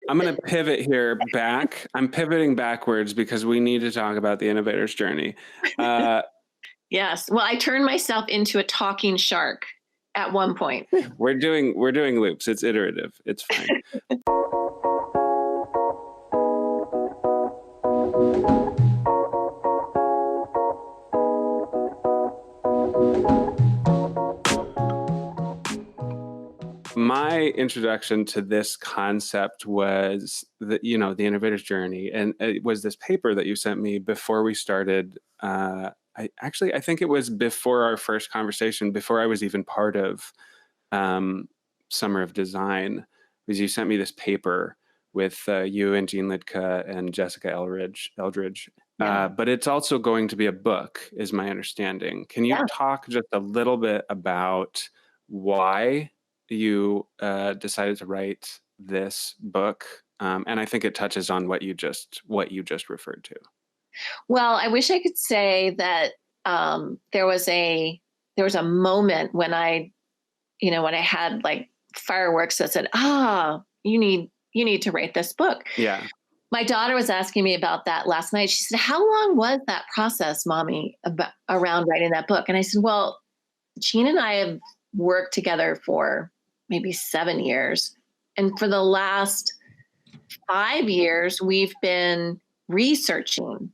I'm going to pivot here back. I'm pivoting backwards because we need to talk about the innovator's journey. Uh, Yes. Well, I turned myself into a talking shark at one point. we're doing loops. It's iterative. It's fine. My introduction to this concept was the innovator's journey, and it was this paper that you sent me before we started. I think it was before our first conversation, before I was even part of um, Summer of Design, was you sent me this paper with you and Jean Lidka and Jessica Eldridge. Yeah. But it's also going to be a book, is my understanding. Can you Yeah. talk just a little bit about why you decided to write this book? And I think it touches on what you just referred to. Well, I wish I could say that there was a moment when when I had like fireworks that said, you need to write this book. Yeah. My daughter was asking me about that last night. She said, "How long was that process, Mommy, around writing that book?" And I said, "Well, Jean and I have worked together for maybe 7 years. And for the last 5 years, we've been researching.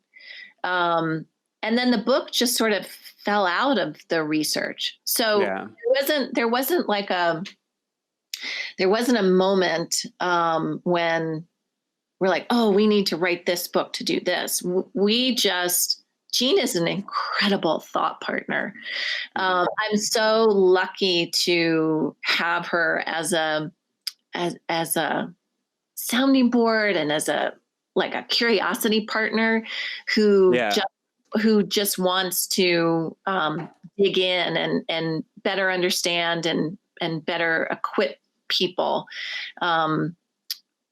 And then the book just sort of fell out of the research. So Yeah. there wasn't a moment when we're like, oh, we need to write this book to do this. Jean is an incredible thought partner. I'm so lucky to have her as a sounding board and as a curiosity partner who Yeah. just wants to dig in and better understand and better equip people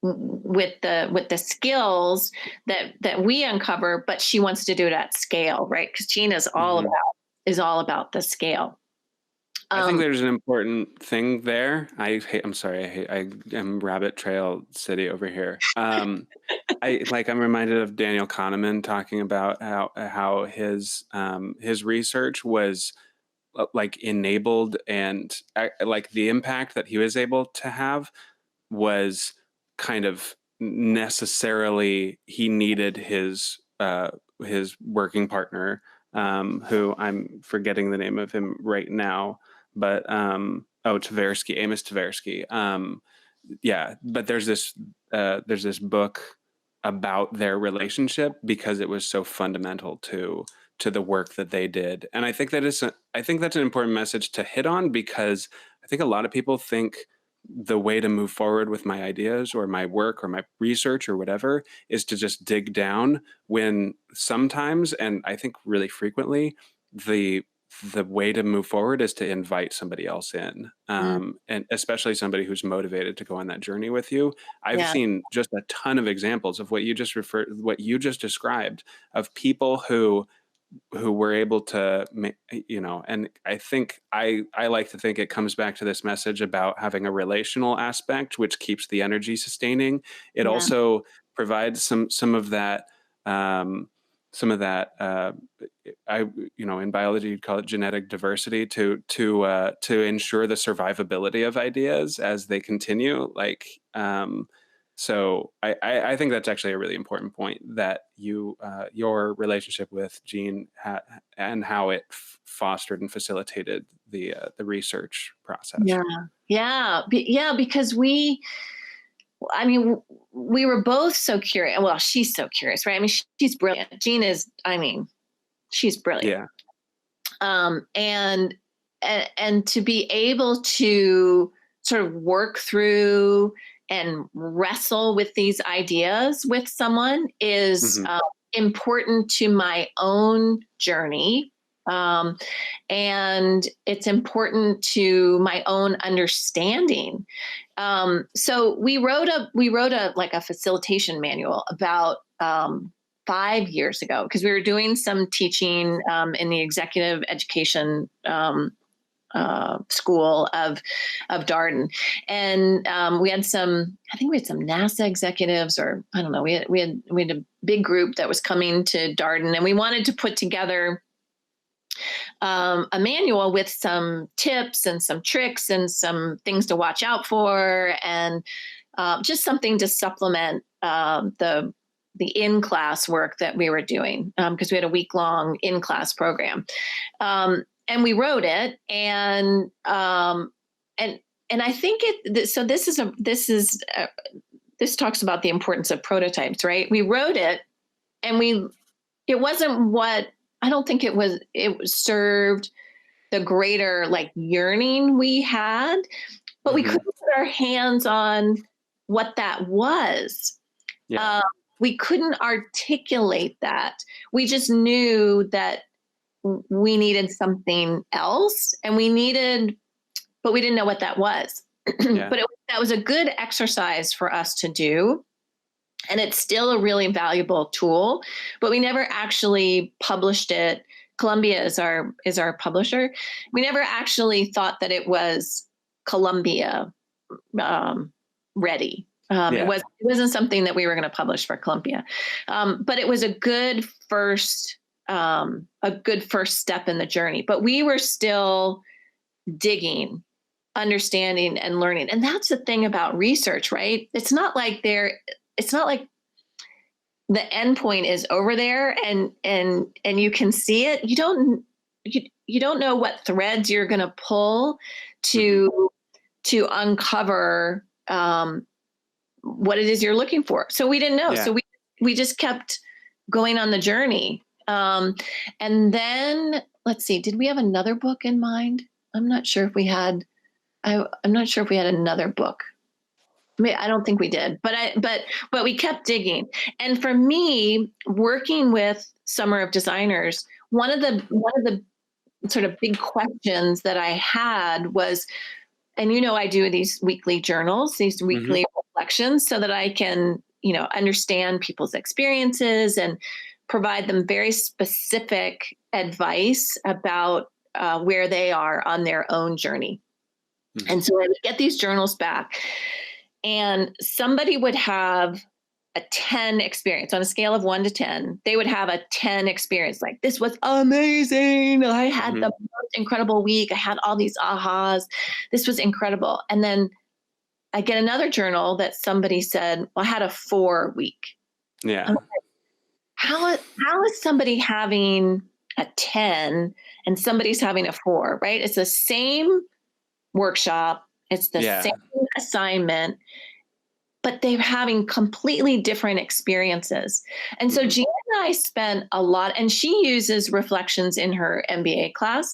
with the skills that we uncover, but she wants to do it at scale, right? Because Jean is all about the scale. I think there's an important thing there. I'm sorry. I am rabbit trail city over here. I'm reminded of Daniel Kahneman talking about how his research was enabled, and the impact that he was able to have was kind of necessarily, he needed his working partner, who I'm forgetting the name of him right now, but Tversky, Amos Tversky. Yeah, but there's this book about their relationship because it was so fundamental to the work that they did. And I think that's an important message to hit on, because I think a lot of people think the way to move forward with my ideas or my work or my research or whatever is to just dig down, when sometimes, and I think really frequently, the way to move forward is to invite somebody else in, and especially somebody who's motivated to go on that journey with you. I've seen just a ton of examples of what you just described, of people who were able to, and I think I like to think it comes back to this message about having a relational aspect, which keeps the energy sustaining. It also provides some of that, in biology you'd call it genetic diversity, to ensure the survivability of ideas as they continue. So I think that's actually a really important point, that your relationship with Jean and how it fostered and facilitated the research process. Because we were both so curious. Well, she's so curious, right? She's brilliant. Jean is, she's brilliant. Yeah. And to be able to sort of work through and wrestle with these ideas with someone is important to my own journey. And it's important to my own understanding. So we wrote a facilitation manual about 5 years ago, because we were doing some teaching in the executive education school of Darden, and we had some. I think we had some NASA executives, or I don't know. We had a big group that was coming to Darden, and we wanted to put together a manual with some tips and some tricks and some things to watch out for, and just something to supplement the in-class work that we were doing, because we had a week-long in-class program. And we wrote it, and I think so this talks about the importance of prototypes, right? We wrote it, and it wasn't what I don't think it served the greater like yearning we had, but we couldn't put our hands on what that was. Yeah. We couldn't articulate that. We just knew that we needed something else, and but we didn't know what that was. Yeah. But that was a good exercise for us to do. And it's still a really valuable tool, but we never actually published it. Columbia is our publisher. We never actually thought that it was Columbia ready. It wasn't something that we were going to publish for Columbia, but it was a good first step in the journey. But we were still digging, understanding, and learning. And that's the thing about research, right? It's not like the end point is over there and you can see it. You don't know what threads you're going to pull to uncover what it is you're looking for. So we didn't know. Yeah. So we just kept going on the journey. And then let's see, did we have another book in mind? I'm not sure if we had another book. I mean, I don't think we did, but we kept digging. And for me, working with Summer of Designers, one of the sort of big questions that I had was, and I do these weekly journals, these weekly reflections, so that I can, understand people's experiences and provide them very specific advice about where they are on their own journey. Mm-hmm. And so I would get these journals back, and somebody would have a 10 experience on a scale of 1 to 10. They would have a 10 experience. Like, this was amazing. I had the most incredible week. I had all these ahas. This was incredible. And then I get another journal that somebody said, well, I had a 4 week. Yeah. Like, how is somebody having a 10 and somebody's having a 4, right? It's the same workshop. It's the same assignment, but they're having completely different experiences. And so Gina and I spent a lot, and she uses reflections in her MBA class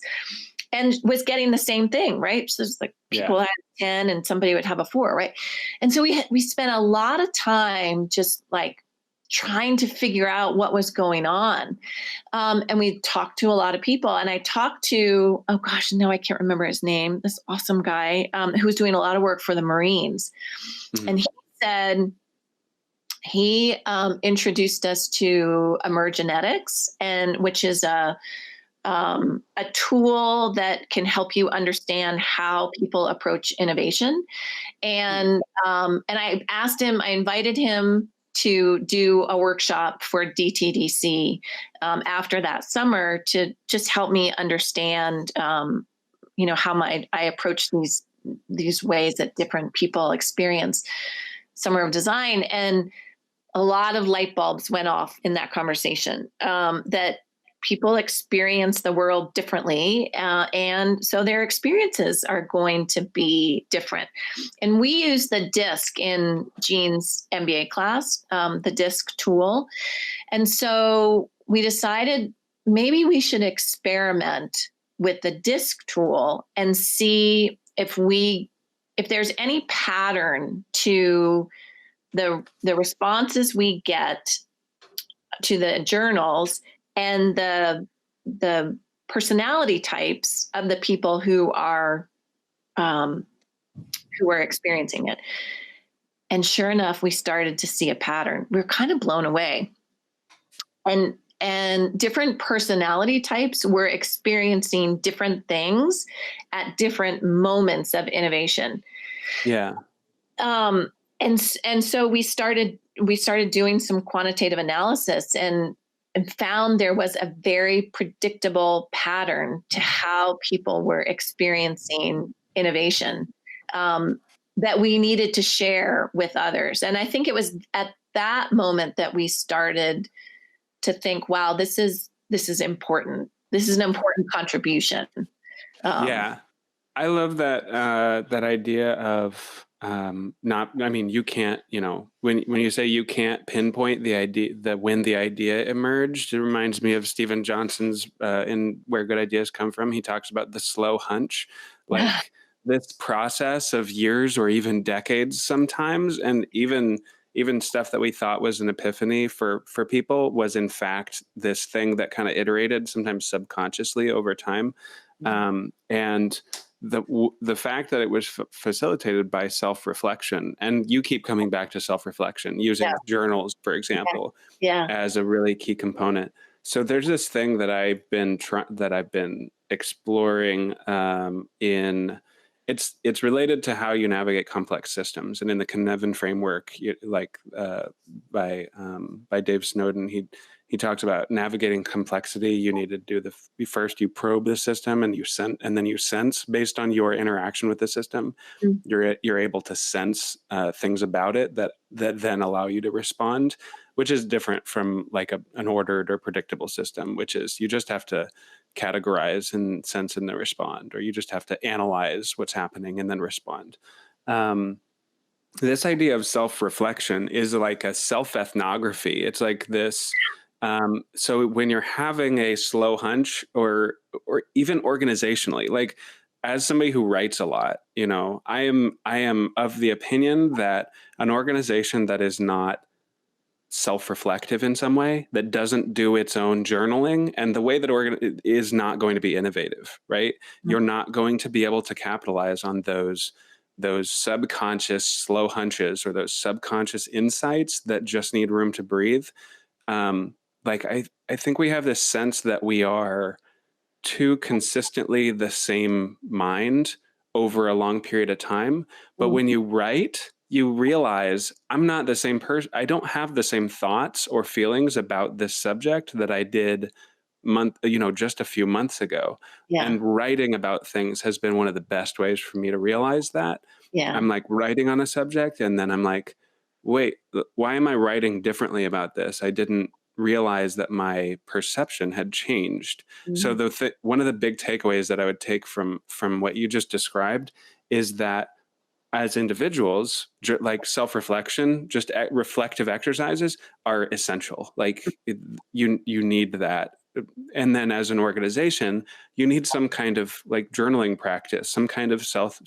and was getting the same thing, right? So it's like people had 10 and somebody would have a 4, right? And so we spent a lot of time just like trying to figure out what was going on. And we talked to a lot of people, and I talked to, oh gosh, no, I can't remember his name, this awesome guy who was doing a lot of work for the Marines. Mm-hmm. And he said, he introduced us to Emergenetics, and which is a tool that can help you understand how people approach innovation. And I invited him to do a workshop for DTDC after that summer to just help me understand, how I approach these ways that different people experience Summer of Design. And a lot of light bulbs went off in that conversation, that people experience the world differently. And so their experiences are going to be different. And we use the DISC in Jean's MBA class, the DISC tool. And so we decided maybe we should experiment with the DISC tool and see if there's any pattern to the responses we get to the journals and the personality types of the people who are experiencing it. And sure enough, we started to see a pattern. We were kind of blown away. And and different personality types were experiencing different things at different moments of innovation. Yeah. Um, and so we started doing some quantitative analysis and found there was a very predictable pattern to how people were experiencing innovation, um, that we needed to share with others. And I think it was at that moment that we started to think, wow, this is important. This is an important contribution. Um, Yeah. I love that that idea of not. I mean, you can't. When you say you can't pinpoint the idea, that when the idea emerged, it reminds me of Stephen Johnson's in Where Good Ideas Come From. He talks about the slow hunch, like this process of years or even decades sometimes, and even stuff that we thought was an epiphany for people was in fact this thing that kind of iterated, sometimes subconsciously over time, and the fact that it was facilitated by self-reflection, and you keep coming back to self-reflection yeah, using journals, for yeah, example, yeah. as a really key component. So there's this thing that I've been exploring, in it's related to how you navigate complex systems, and in the Kahneman framework, by Dave Snowden, he talks about navigating complexity. You need to do first you probe the system, and then you sense based on your interaction with the system. Mm, You're able to sense things about it that then allow you to respond, which is different from like an ordered or predictable system, which is you just have to categorize and sense and then respond, or you just have to analyze what's happening and then respond. Um, this idea of self-reflection is like a self-ethnography. It's like this. So when you're having a slow hunch, or even organizationally, like as somebody who writes a lot, I am of the opinion that an organization that is not self-reflective in some way, that doesn't do its own journaling, and the way that is not going to be innovative, right? mm, You're not going to be able to capitalize on those subconscious slow hunches, or those subconscious insights that just need room to breathe. um, I think we have this sense that we are too consistently the same mind over a long period of time. But mm, when you write, you realize I'm not the same person. I don't have the same thoughts or feelings about this subject that I did just a few months ago. yeah, And writing about things has been one of the best ways for me to realize that. yeah. I'm like writing on a subject, and then I'm like, wait, why am I writing differently about this? I didn't realize that my perception had changed. So Mm, one of the big takeaways that I would take from what you just described is that as individuals, like self-reflection, just reflective exercises are essential. Like you need that. And then as an organization, you need some kind of like journaling practice, some kind of self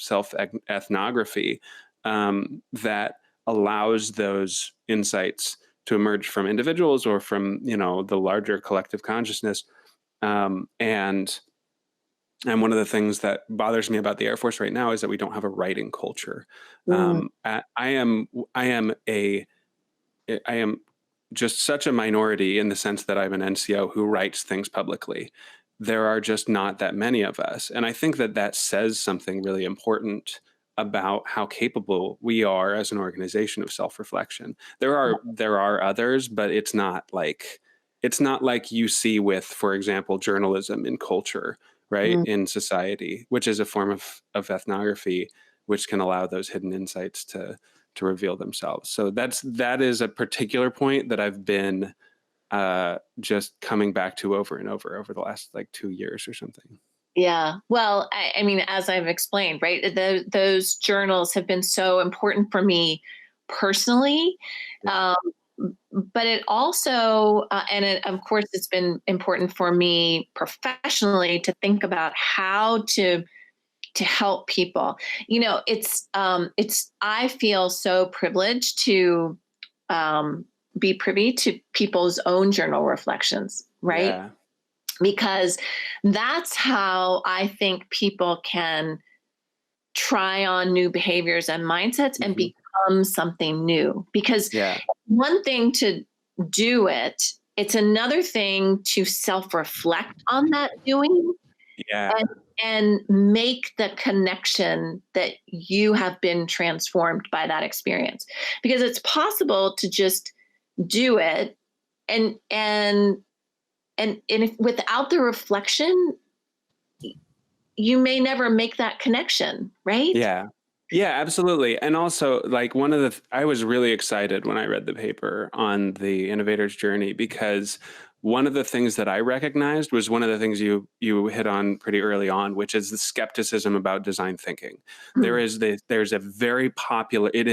ethnography, that allows those insights to emerge from individuals or from the larger collective consciousness. And one of the things that bothers me about the Air Force right now is that we don't have a writing culture. mm, I am just such a minority in the sense that I'm an NCO who writes things publicly. There are just not that many of us. And I think that that says something really important about how capable we are as an organization of self-reflection. There are others, but it's not like you see with, for example, journalism in culture, right? mm. In society, which is a form of ethnography, which can allow those hidden insights to reveal themselves. So that is a particular point that I've been just coming back to over and over the last like 2 years or something. Yeah. Well, I mean, as I've explained, right, those journals have been so important for me personally. Yeah. Um, but it also, of course, it's been important for me professionally to think about how to help people. I feel so privileged to um, be privy to people's own journal reflections, right? Yeah. Because that's how I think people can try on new behaviors and mindsets and Hmm. become something new. Because Yeah. one thing to do it, it's another thing to self-reflect on that doing Yeah. and make the connection that you have been transformed by that experience. Because it's possible to just do it and if, without the reflection, you may never make that connection, right? Yeah. Yeah, absolutely. And also, like, one of the, I was really excited when I read the paper on the innovator's journey, because one of the things that I recognized was one of the things you hit on pretty early on, which is the skepticism about design thinking. Hmm. There's a very popular, it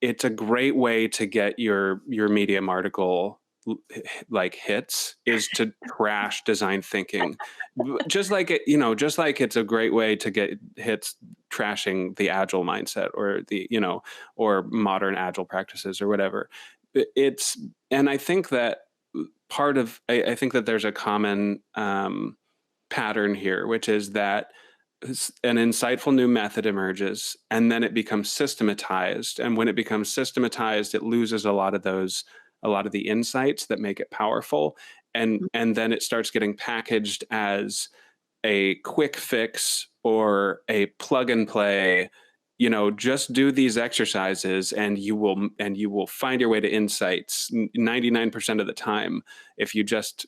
it's a great way to get your Medium article like hits, is to trash design thinking. Just like just like it's a great way to get hits trashing the agile mindset, or the or modern agile practices or whatever. It's and I think that I think that there's a common pattern here, which is that an insightful new method emerges, and then it becomes systematized. And when it becomes systematized, it loses a lot of the insights that make it powerful. And then it starts getting packaged as a quick fix or a plug and play. Just do these exercises and you will find your way to insights 99% of the time, if you just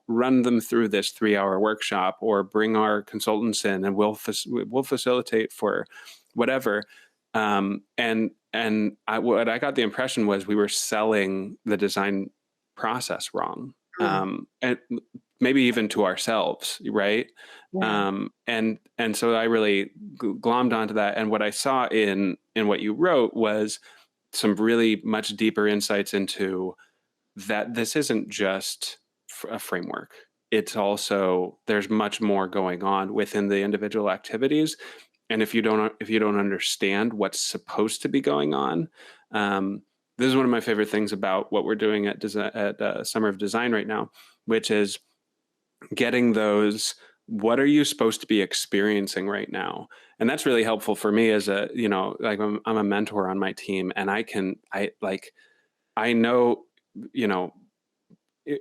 run them through this 3-hour workshop, or bring our consultants in and we'll facilitate for whatever. What I got the impression was we were selling the design process wrong, Hmm. and maybe even to ourselves, right? Yeah. And so I really glommed onto that. And what I saw in what you wrote was some really much deeper insights into that this isn't just a framework. It's also, there's much more going on within the individual activities. And if you don't understand what's supposed to be going on, this is one of my favorite things about what we're doing at Summer of Design right now, which is getting those, what are you supposed to be experiencing right now? And that's really helpful for me as a, like, I'm a mentor on my team, and I know, you know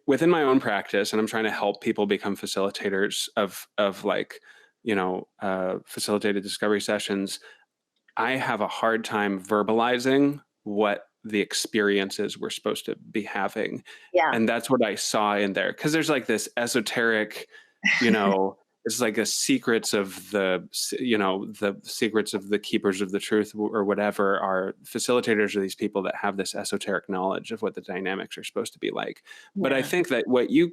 within my own practice, and I'm trying to help people become facilitators of like, facilitated discovery sessions. I have a hard time verbalizing what the experiences we're supposed to be having. Yeah. And that's what I saw in there. Cause there's like this esoteric, you know, it's like the secrets of the secrets of the keepers of the truth, or whatever. Are facilitators, are these people that have this esoteric knowledge of what the dynamics are supposed to be like. But I Yeah. think that what you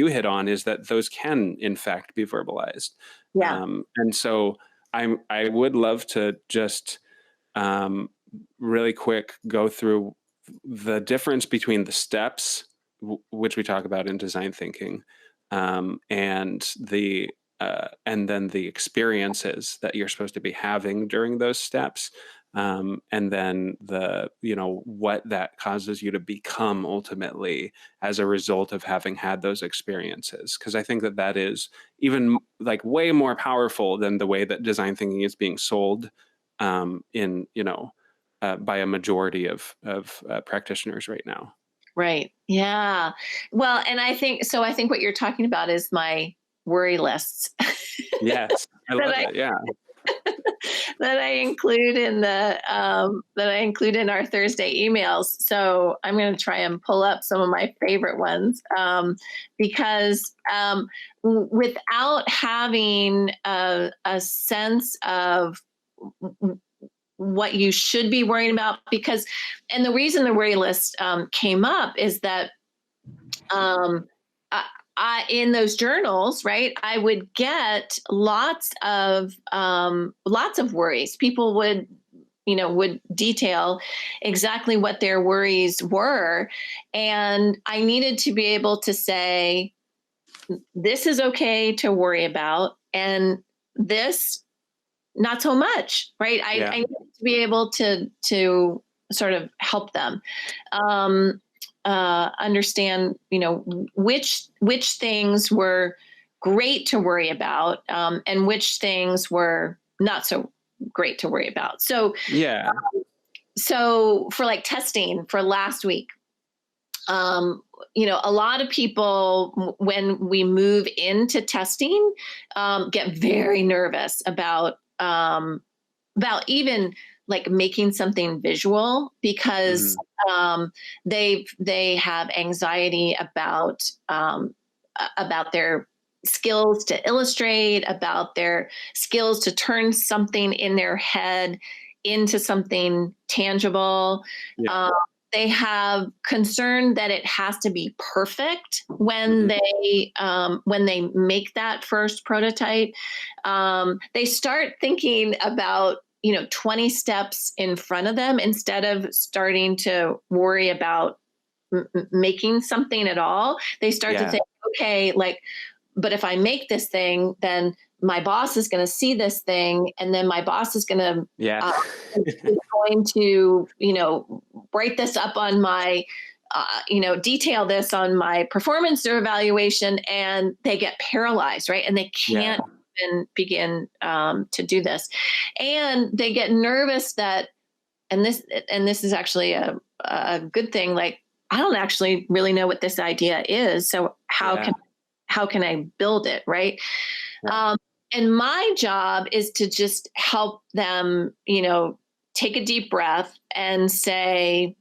hit on is that those can in fact be verbalized. Yeah. And so I would love to just um, really quick go through the difference between the steps, which we talk about in design thinking, and then the experiences that you're supposed to be having during those steps, and then what that causes you to become ultimately as a result of having had those experiences. Because I think that that is even like way more powerful than the way that design thinking is being sold, in by a majority of practitioners right now. Right. Yeah. Well, and I think so. I think what you're talking about is my worry lists Yes, I that love I it. Yeah, that I include in our Thursday emails. So I'm going to try and pull up some of my favorite ones, because without having a sense of what you should be worrying about, because and the reason the worry list came up is that um, in those journals, right, I would get lots of worries. People would, would detail exactly what their worries were, and I needed to be able to say, this is okay to worry about, and this not so much, right? yeah, I need to be able to sort of help them understand, which things were great to worry about, and which things were not so great to worry about. So, yeah, so for like testing for last week, A lot of people, when we move into testing, get very nervous about even like making something visual because Mhm. they have anxiety about their skills to illustrate, about their skills to turn something in their head into something tangible. Yeah. Um, they have concern that it has to be perfect when Mhm. they make that first prototype. They start thinking about 20 steps in front of them instead of starting to worry about making something at all. They start to Yeah. think, okay, like, but if I make this thing, then my boss is going to see this thing, and then my boss is going to Yeah. is going to write this up on my detail this on my performance evaluation, and they get paralyzed, right? And they Yeah. can't even begin to do this, and they get nervous that and this is actually a good thing. Like, I don't actually really know what this idea is, so Yeah. how can I build it, right? Yeah. um, and my job is to just help them take a deep breath and say,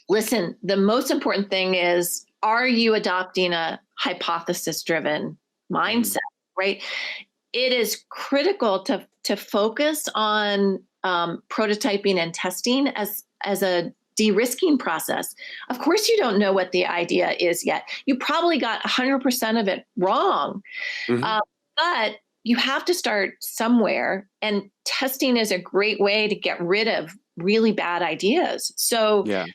listen, the most important thing is, are you adopting a hypothesis driven Mhm. mindset, right? It is critical to focus on prototyping and testing as a de-risking process. Of course, you don't know what the idea is yet. You probably got 100% of it wrong, Mhm. uh, but you have to start somewhere, and testing is a great way to get rid of really bad ideas. Yeah.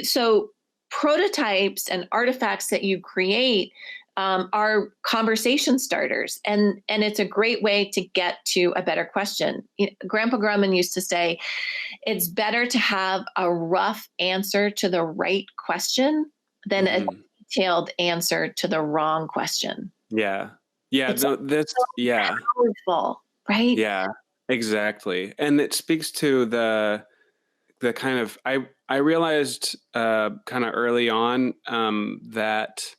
So prototypes and artifacts that you create are conversation starters, and it's a great way to get to a better question. Grandpa Grumman used to say, it's better to have a rough answer to the right question than a Mhm. detailed answer to the wrong question. Yeah. Yeah, It's no, this so yeah. powerful, right? Yeah, exactly, and it speaks to the kind of I realized, kinda early on, that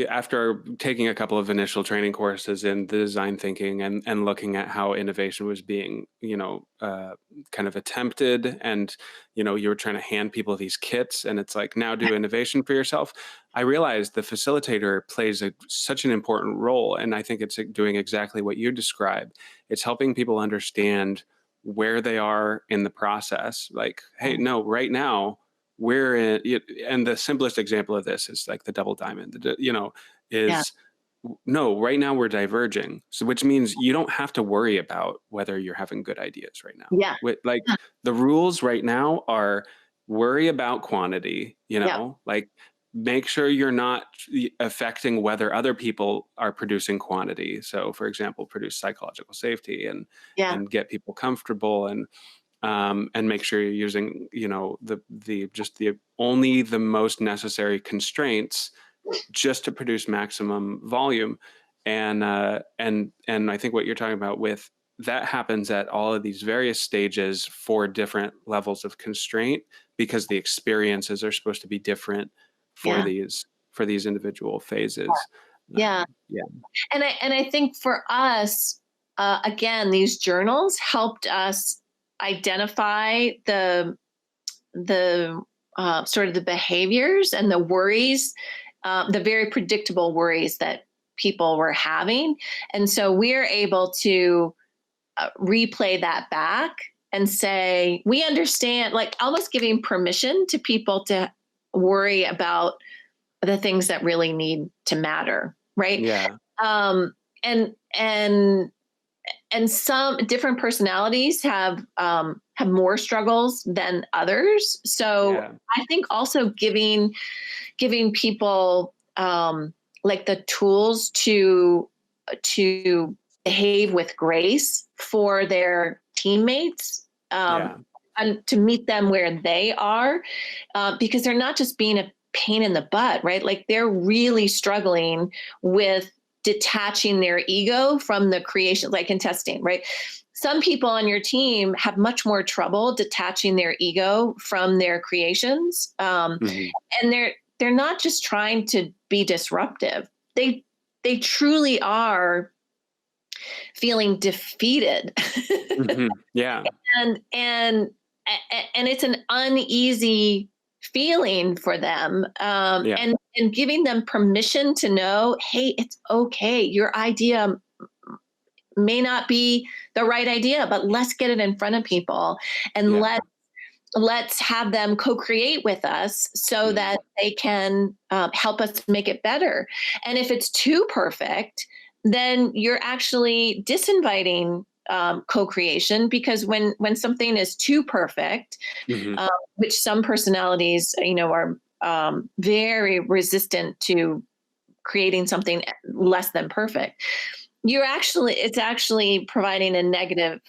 after taking a couple of initial training courses in the design thinking and looking at how innovation was being, kind of attempted, and you were trying to hand people these kits, and it's like, now do innovation for yourself. I realized the facilitator plays such an important role, and I think it's doing exactly what you described. It's helping people understand where they are in the process. Like, hey, no, right now we're in and the simplest example of this is like the double diamond, Yeah, is no, right now we're diverging. So which means you don't have to worry about whether you're having good ideas right now. yeah, Like, the rules right now are, worry about quantity, yeah, like, make sure you're not affecting whether other people are producing quantity. So for example, produce psychological safety yeah, and get people comfortable, and make sure you're using, the just the only the most necessary constraints just to produce maximum volume. And I think what you're talking about with that happens at all of these various stages for different levels of constraint, because the experiences are supposed to be different for yeah, these individual phases. yeah. Yeah. And I think for us, again, these journals helped us identify the sort of the behaviors and the worries, the very predictable worries that people were having, and so we're able to replay that back and say, we understand, like almost giving permission to people to worry about the things that really need to matter, right? Yeah. um, and and and some different personalities have more struggles than others. So Yeah. I think also giving people like the tools to behave with grace for their teammates, Yeah. and to meet them where they are, because they're not just being a pain in the butt, right? Like, they're really struggling with detaching their ego from the creation, like in testing, right? some people on your team have much more trouble detaching their ego from their creations, Hmm. and they're not just trying to be disruptive. They truly are feeling defeated. Hmm. Yeah. and and and it's an uneasy feeling for them, Yeah. and giving them permission to know, hey, it's okay, your idea may not be the right idea, but let's get it in front of people, and Yeah. let's have them co-create with us so Mm. that they can help us make it better. And if it's too perfect, then you're actually disinviting co-creation, because when something is too perfect, Hmm. which some personalities, are very resistant to creating something less than perfect, it's actually providing a negative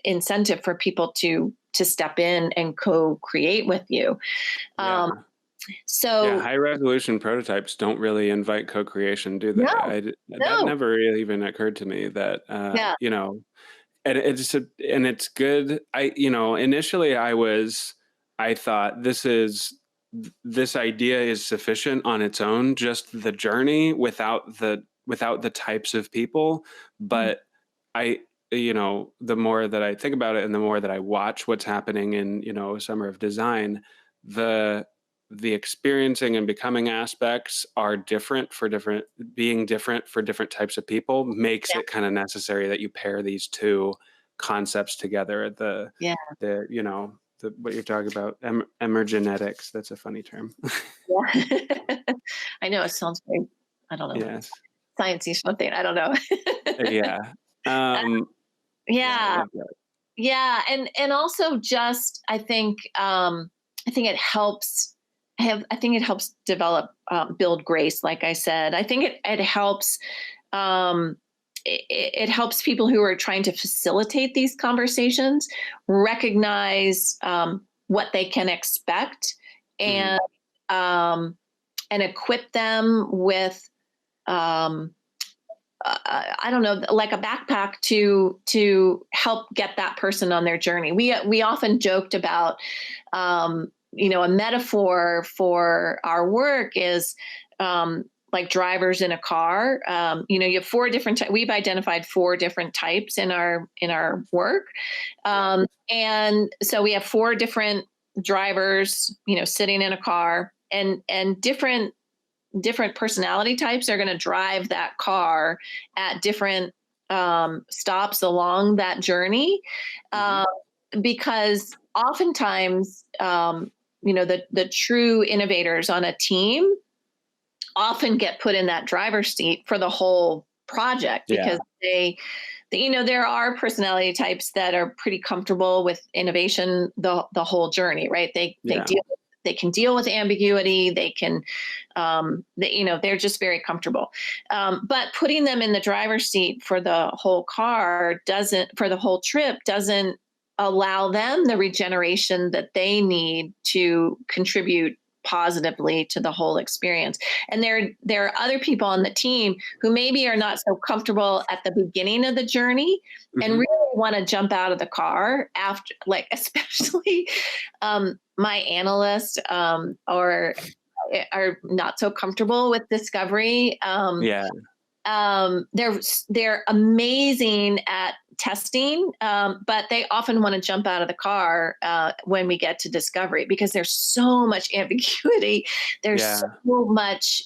incentive for people to step in and co-create with you. Um, Yeah. Yeah, so high resolution prototypes don't really invite co-creation, do no, they? That no, never really even occurred to me that, yeah, and it's good. Initially I thought this idea is sufficient on its own, just the journey without the types of people. mm, But I, the more that I think about it and the more that I watch what's happening in, Summer of Design, the the experiencing and becoming aspects are being different for different types of people makes yeah, it kind of necessary that you pair these two concepts together. yeah, What you're talking about, emergenetics. That's a funny term. yeah. I know it sounds very, I don't know, Yes. sciencey something. I don't know. Yeah. Uh, Um, yeah, I yeah, love that. yeah, and also just I think it helps. I think it helps develop, build grace. Like I said, I think it helps. Um, it helps people who are trying to facilitate these conversations recognize what they can expect, Hmm. and um, and equip them with, um, I don't know, like a backpack to help get that person on their journey. We often joked about, a metaphor for our work is, like drivers in a car. You have four different. We've identified four different types in our work, Yeah. and so we have four different drivers, sitting in a car, and different personality types are going to drive that car at different stops along that journey, Hmm. uh, because oftentimes, the true innovators on a team often get put in that driver's seat for the whole project, Yeah. because there are personality types that are pretty comfortable with innovation the whole journey, right? Yeah. They can deal with ambiguity. They can, they're just very comfortable. But putting them in the driver's seat for the whole for the whole trip doesn't allow them the regeneration that they need to contribute positively to the whole experience. And there are other people on the team who maybe are not so comfortable at the beginning of the journey and Hmm. really want to jump out of the car after, like, especially my analysts, or are not so comfortable with discovery. Yeah. They're amazing at testing, but they often want to jump out of the car when we get to discovery, because there's so much ambiguity. There's Yeah. so much.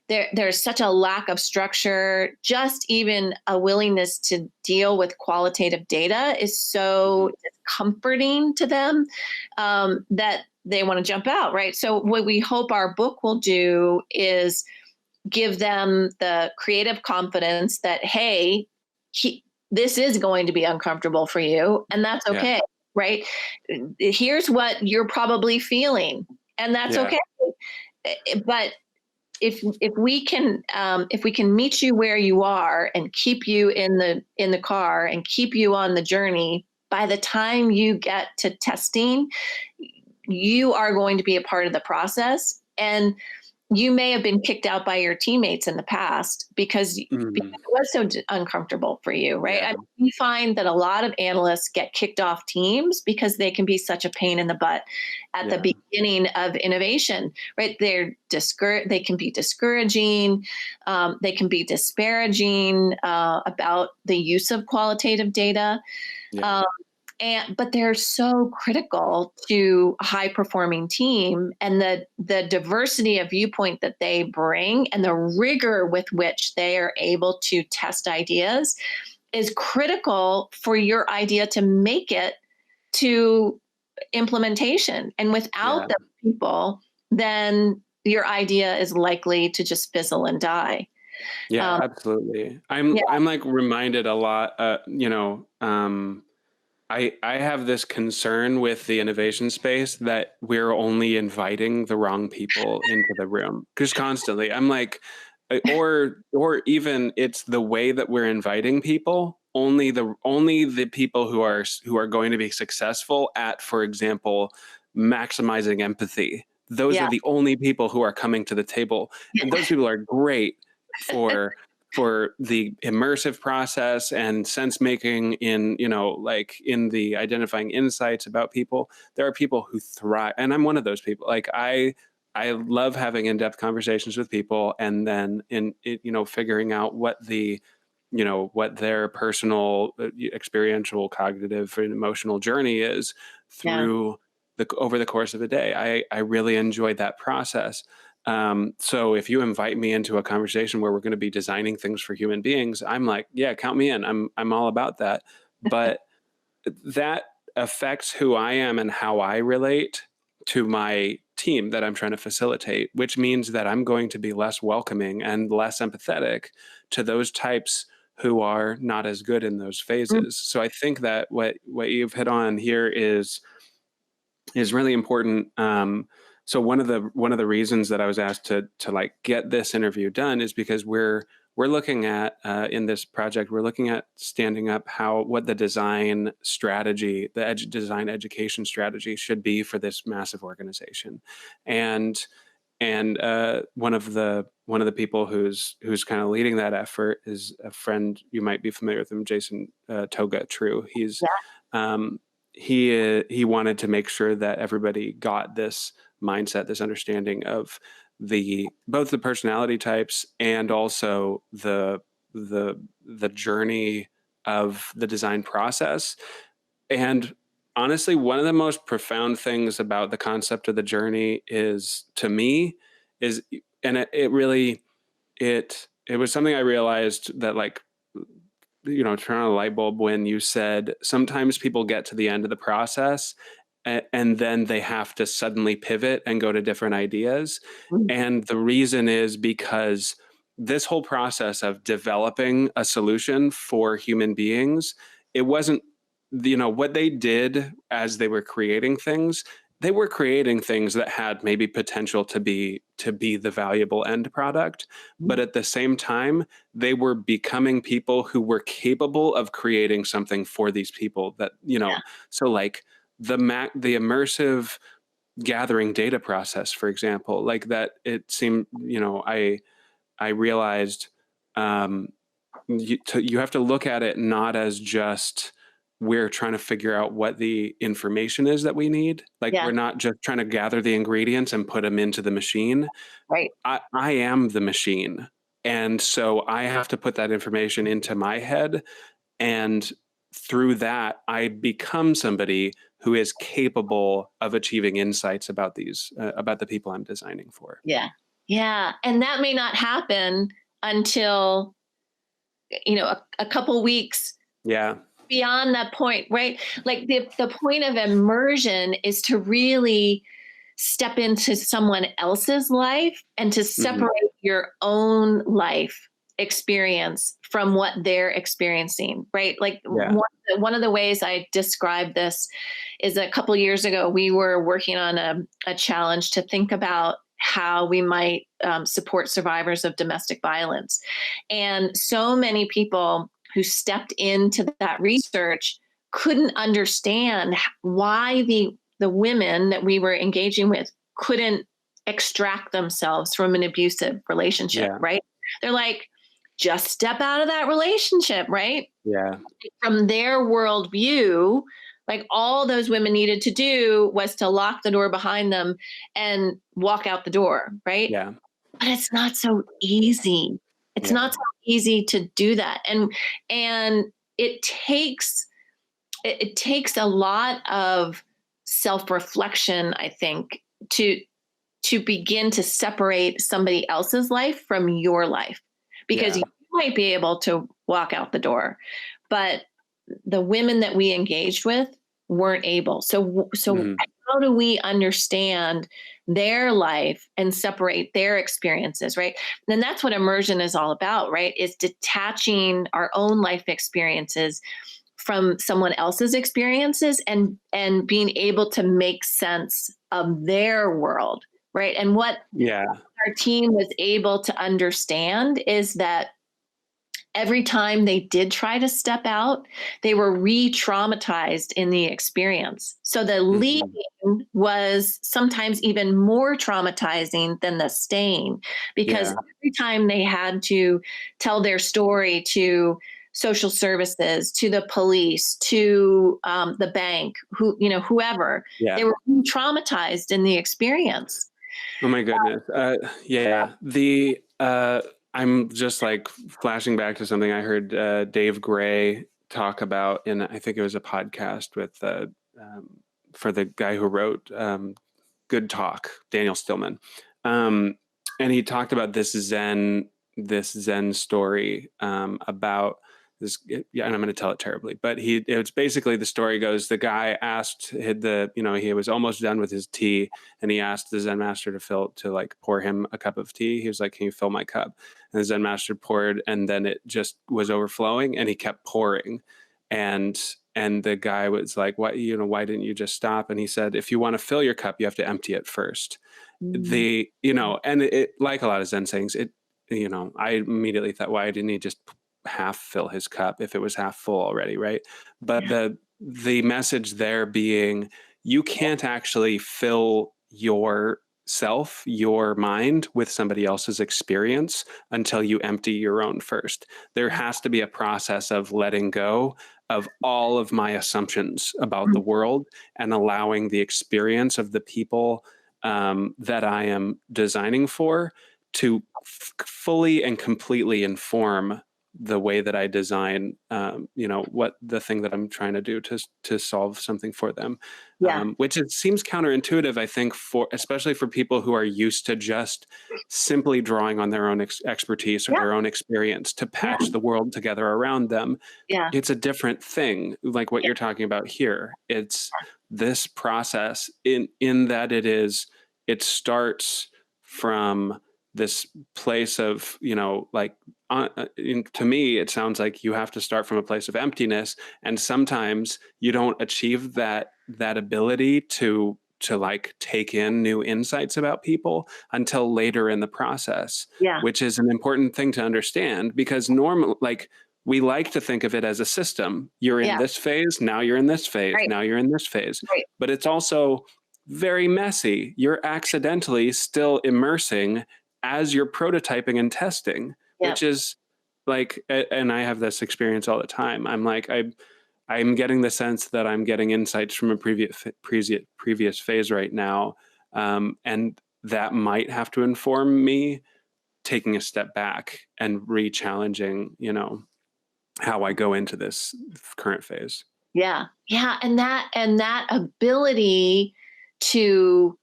There's such a lack of structure. Just even a willingness to deal with qualitative data is so Hmm. discomforting to them, that they want to jump out, right? So what we hope our book will do is give them the creative confidence that, hey, this is going to be uncomfortable for you, and that's Yeah. okay, right? Here's what you're probably feeling, and that's Yeah. okay. But if we can meet you where you are and keep you in the car and keep you on the journey, by the time you get to testing, you are going to be a part of the process. And you may have been kicked out by your teammates in the past because Mhm. it was so uncomfortable for you, right? I Yeah. mean, we find that a lot of analysts get kicked off teams because they can be such a pain in the butt at the Yeah. beginning of innovation, right? They can be discouraging, they can be disparaging about the use of qualitative data. Yeah. Um, but they're so critical to a high performing team, and the diversity of viewpoint that they bring and the rigor with which they are able to test ideas is critical for your idea to make it to implementation. And without Yeah. those people, then your idea is likely to just fizzle and die. Yeah, um, absolutely. yeah, I'm like reminded a lot, I have this concern with the innovation space that we're only inviting the wrong people into the room. Just constantly. I'm like, or even it's the way that we're inviting people, only the people who are going to be successful at, for example, maximizing empathy. Those yeah, are the only people who are coming to the table. And those people are great for the immersive process and sense making in, like in the identifying insights about people. There are people who thrive, and I'm one of those people. Like I love having in-depth conversations with people, and then figuring out what their personal experiential cognitive and emotional journey is yeah, through the over the course of a day. I really enjoyed that process. So if you invite me into a conversation where we're going to be designing things for human beings, I'm like, yeah, count me in. I'm all about that. But that affects who I am and how I relate to my team that I'm trying to facilitate, which means that I'm going to be less welcoming and less empathetic to those types who are not as good in those mm, phases. So I think that what you've hit on here is really important. So one of the reasons that I was asked to like get this interview done is because we're looking at in this project, we're looking at standing up what the design strategy, the design education strategy should be for this massive organization. And and one of the people who's kind of leading that effort is a friend. You might be familiar with him, Jason Toga True. Um, he wanted to make sure that everybody got this mindset, this understanding of both the personality types and also the journey of the design process. And honestly, one of the most profound things about the concept of the journey is, to me, is, and it really, it was something I realized that, like, turn on a light bulb when you said sometimes people get to the end of the process and then they have to suddenly pivot and go to different ideas. mm, And the reason is because this whole process of developing a solution for human beings, it wasn't, what they did as they were creating things. They were creating things that had maybe potential to be the valuable end product, but mm, at the same time, they were becoming people who were capable of creating something for these people so like the immersive gathering data process, for example, like that, it seemed, I realized, um, you have to look at it not as just we're trying to figure out what the information is that we need. Like, yeah, we're not just trying to gather the ingredients and put them into the machine. right. I am the machine. And so I have to put that information into my head. And through that, I become somebody who is capable of achieving insights about the people I'm designing for. Yeah. Yeah. And that may not happen until, a couple weeks Yeah. beyond that point, right? Like the point of immersion is to really step into someone else's life and to Hmm. separate your own life experience from what they're experiencing, right? Like Yeah. one of the ways I describe this is a couple years ago, we were working on a challenge to think about how we might support survivors of domestic violence. And so many people who stepped into that research couldn't understand why the women that we were engaging with couldn't extract themselves from an abusive relationship, Yeah. right? They're like, just step out of that relationship, right? Yeah. From their worldview, like all those women needed to do was to lock the door behind them and walk out the door, right? Yeah. But it's not so easy. It's Yeah. not so easy to do that. And it takes it takes a lot of self-reflection, I think, to begin to separate somebody else's life from your life, because Yeah. you might be able to walk out the door, but the women that we engaged with weren't able. So Mhm. how do we understand their life and separate their experiences, right? And that's what immersion is all about, right? Is detaching our own life experiences from someone else's experiences and being able to make sense of their world, right? And what Yeah. our team was able to understand is that every time they did try to step out, they were re-traumatized in the experience. So the Mhm. leaving was sometimes even more traumatizing than the staying, because Yeah. every time they had to tell their story to social services, to the police, to the bank, whoever, Yeah. they were traumatized in the experience. Oh my goodness. Yeah. I'm just like flashing back to something I heard Dave Gray talk about in, I think it was a podcast with, um, for the guy who wrote Good Talk, Daniel Stillman. Um, and he talked about this Zen story about this. Yeah, and I'm going to tell it terribly, but it's basically, the story goes, the guy asked he was almost done with his tea, and he asked the Zen master to like pour him a cup of tea. He was like, "Can you fill my cup?" And the Zen master poured, and then it just was overflowing, and he kept pouring, and the guy was like, why didn't you just stop? And he said, if you want to fill your cup, you have to empty it first. Mm. And it, like a lot of Zen sayings, I immediately thought, why didn't he just half fill his cup if it was half full already, right? But the message there being, you can't actually fill your mind with somebody else's experience until you empty your own first. There has to be a process of letting go of all of my assumptions about the world and allowing the experience of the people that I am designing for to fully and completely inform the way that I design, what the thing that I'm trying to do to solve something for them, Yeah. which it seems counterintuitive, I think, especially for people who are used to just simply drawing on their own expertise or Yeah. their own experience to Yeah. patch the world together around them. Yeah. It's a different thing, like what Yeah. you're talking about here. It's this process in that it starts from this place of, to me, it sounds like you have to start from a place of emptiness. And sometimes you don't achieve that ability to like take in new insights about people until later in the process, Yeah. which is an important thing to understand, because we like to think of it as a system. You're in Yeah. this phase, now you're in this phase, Right. now you're in this phase. Right. But it's also very messy. You're accidentally still immersing as you're prototyping and testing, Yeah. which is like, and I have this experience all the time. I'm getting the sense that I'm getting insights from a previous phase right now, and that might have to inform me taking a step back and re-challenging, how I go into this current phase. Yeah. Yeah. And that ability to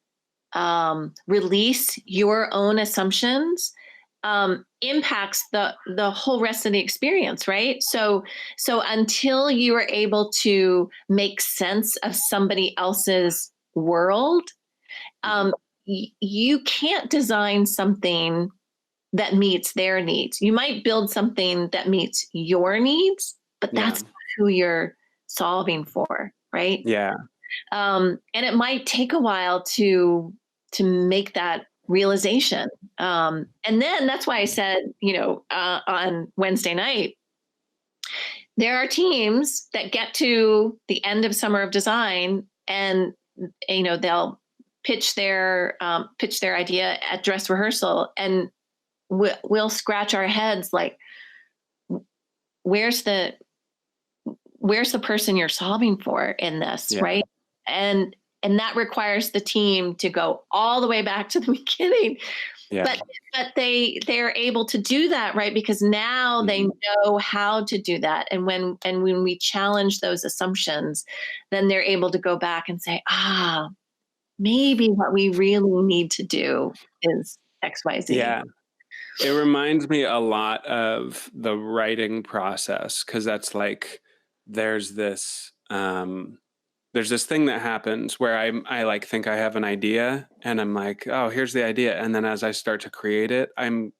release your own assumptions impacts the whole rest of the experience, right? So until you are able to make sense of somebody else's world, Mhm. um, you can't design something that meets their needs. You might build something that meets your needs, but Yeah. that's not who you're solving for, right? Yeah. And it might take a while to make that realization. And then that's why I said, on Wednesday night, there are teams that get to the end of Summer of Design, and they'll pitch their idea at dress rehearsal, and we'll scratch our heads like, where's the person you're solving for in this, Yeah. right? And that requires the team to go all the way back to the beginning. Yeah. But they're able to do that, right? Because now they know how to do that. And when we challenge those assumptions, then they're able to go back and say, maybe what we really need to do is XYZ. Yeah. It reminds me a lot of the writing process, because that's like, there's this thing that happens where I like think I have an idea, and I'm like, oh, here's the idea, and then as I start to create it, I'm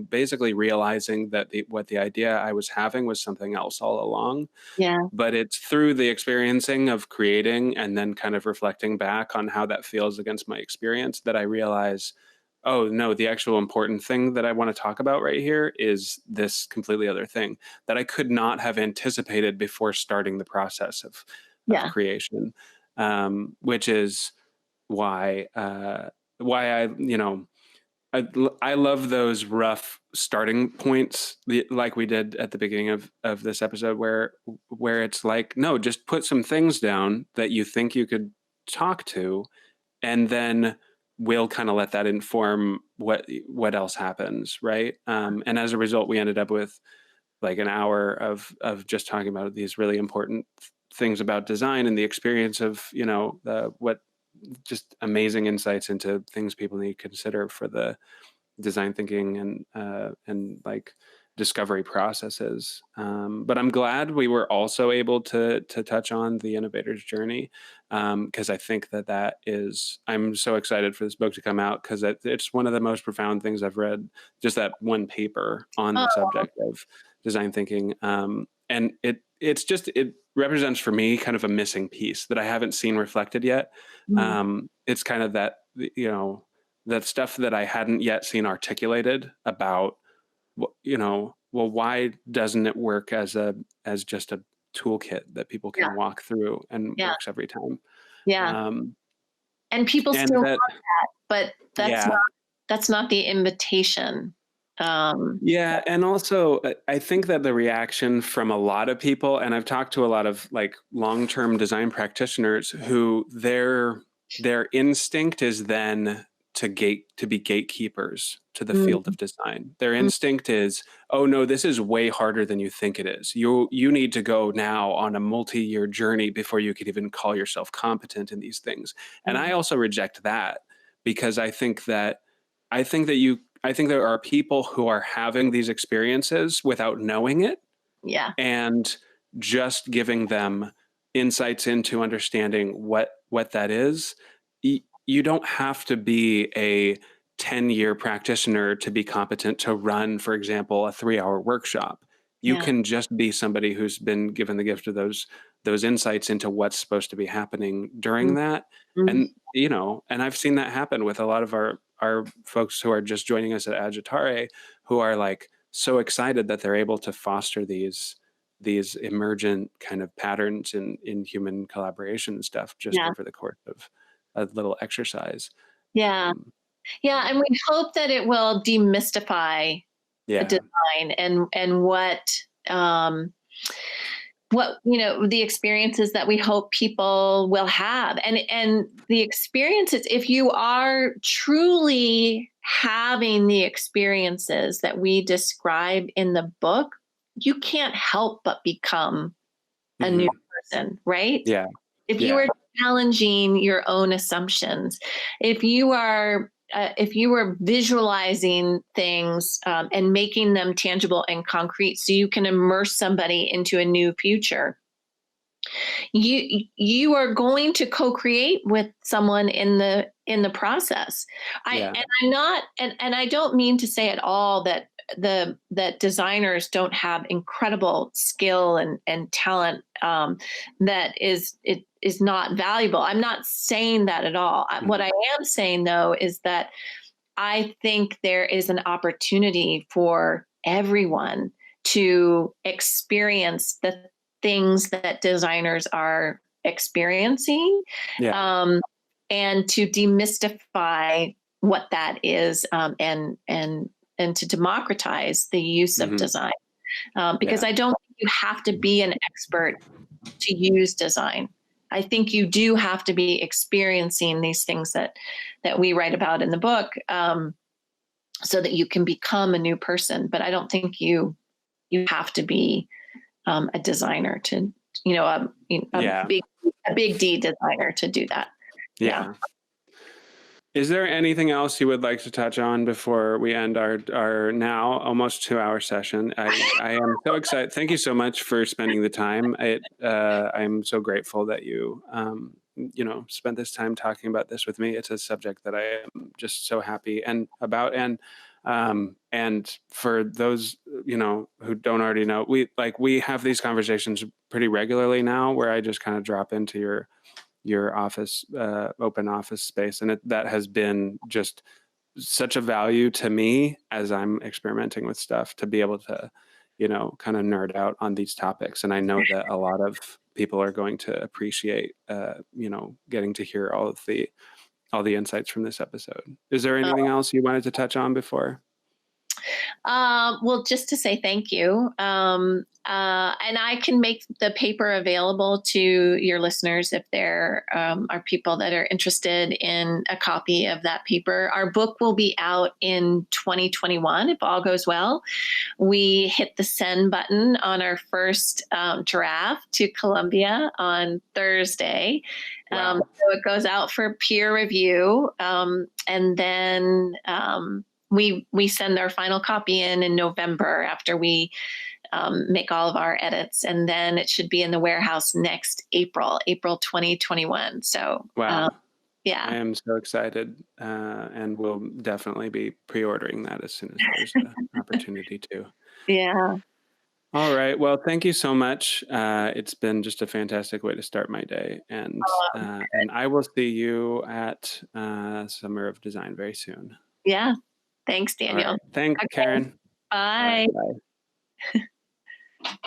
basically realizing that what the idea I was having was something else all along. Yeah. But it's through the experiencing of creating and then kind of reflecting back on how that feels against my experience that I realize, oh no, the actual important thing that I want to talk about right here is this completely other thing that I could not have anticipated before starting the process of Yeah. creation, which is why I, I love those rough starting points, like we did at the beginning of this episode, where it's like, no, just put some things down that you think you could talk to, and then we'll kind of let that inform what else happens, right? And as a result, we ended up with like an hour of just talking about these really important things about design and the experience of, what just amazing insights into things people need to consider for the design thinking and like discovery processes. But I'm glad we were also able to touch on the innovator's journey, because I think that is, I'm so excited for this book to come out, because it's one of the most profound things I've read, just that one paper on the Oh, subject of design thinking. And it represents for me kind of a missing piece that I haven't seen reflected yet. It's kind of that, that stuff that I hadn't yet seen articulated about, well, why doesn't it work as just a toolkit that people yeah. can walk through and Yeah. works every time? Yeah. And people And still that, want that, but yeah. that's not the invitation. Yeah. And also, I think that the reaction from a lot of people, and I've talked to a lot of like long-term design practitioners who their instinct is then to be gatekeepers to the mm, field of design. Their mm, instinct is, oh no, this is way harder than you think it is. You need to go now on a multi-year journey before you could even call yourself competent in these things. And I mm, also reject that, because I think there are people who are having these experiences without knowing it, yeah. and just giving them insights into understanding what that is. You don't have to be a 10-year practitioner to be competent to run, for example, a 3-hour workshop. You Yeah. can just be somebody who's been given the gift of those insights into what's supposed to be happening during Mm, that. mm, And and I've seen that happen with a lot of our folks who are just joining us at Agitare, who are like so excited that they're able to foster these emergent kind of patterns in human collaboration and stuff just yeah. over the course of a little exercise. Yeah. Um, Yeah. And we hope that it will demystify yeah, design and um, what the experiences that we hope people will have, and the experiences, if you are truly having the experiences that we describe in the book, you can't help but become a new hmm, person, right? yeah, If you yeah, are challenging your own assumptions, if you are visualizing things, and making them tangible and concrete so you can immerse somebody into a new future, you are going to co-create with someone in the process. I yeah, and I'm not and I don't mean to say at all that that designers don't have incredible skill and talent, that it is not valuable. I'm not saying that at all. What hmm, I am saying though is that I think there is an opportunity for everyone to experience the things that designers are experiencing. yeah, Um, and to demystify what that is, and to democratize the use of Hmm. design, because Yeah. I don't think you have to be an expert to use design. I think you do have to be experiencing these things that we write about in the book, so that you can become a new person. But I don't think you have to be a designer to, a Yeah. big D designer to do that. Yeah. Yeah. Is there anything else you would like to touch on before we end our now almost 2 hour session? I am so excited. Thank you so much for spending the time. I'm so grateful that you, spent this time talking about this with me. It's a subject that I am just so happy and about. And for those, who don't already know, we have these conversations pretty regularly now where I just kind of drop into your office, open office space. And that has been just such a value to me as I'm experimenting with stuff to be able to, kind of nerd out on these topics. And I know that a lot of people are going to appreciate, getting to hear all the insights from this episode. Is there anything else you wanted to touch on before? Well, just to say thank you. And I can make the paper available to your listeners if there are people that are interested in a copy of that paper. Our book will be out in 2021 if all goes well. We hit the send button on our first draft to Columbia on Thursday. Wow. So it goes out for peer review, and then we send our final copy in November after we make all of our edits, and then it should be in the warehouse next April 2021. So Wow. yeah. I am so excited, and we'll definitely be pre-ordering that as soon as there's an opportunity to. Yeah. All right. Well, thank you so much. It's been just a fantastic way to start my day, and I will see you at Summer of Design very soon. Yeah. Thanks, All Daniel. right. Thanks, Okay. Karen. All right. Bye. Bye.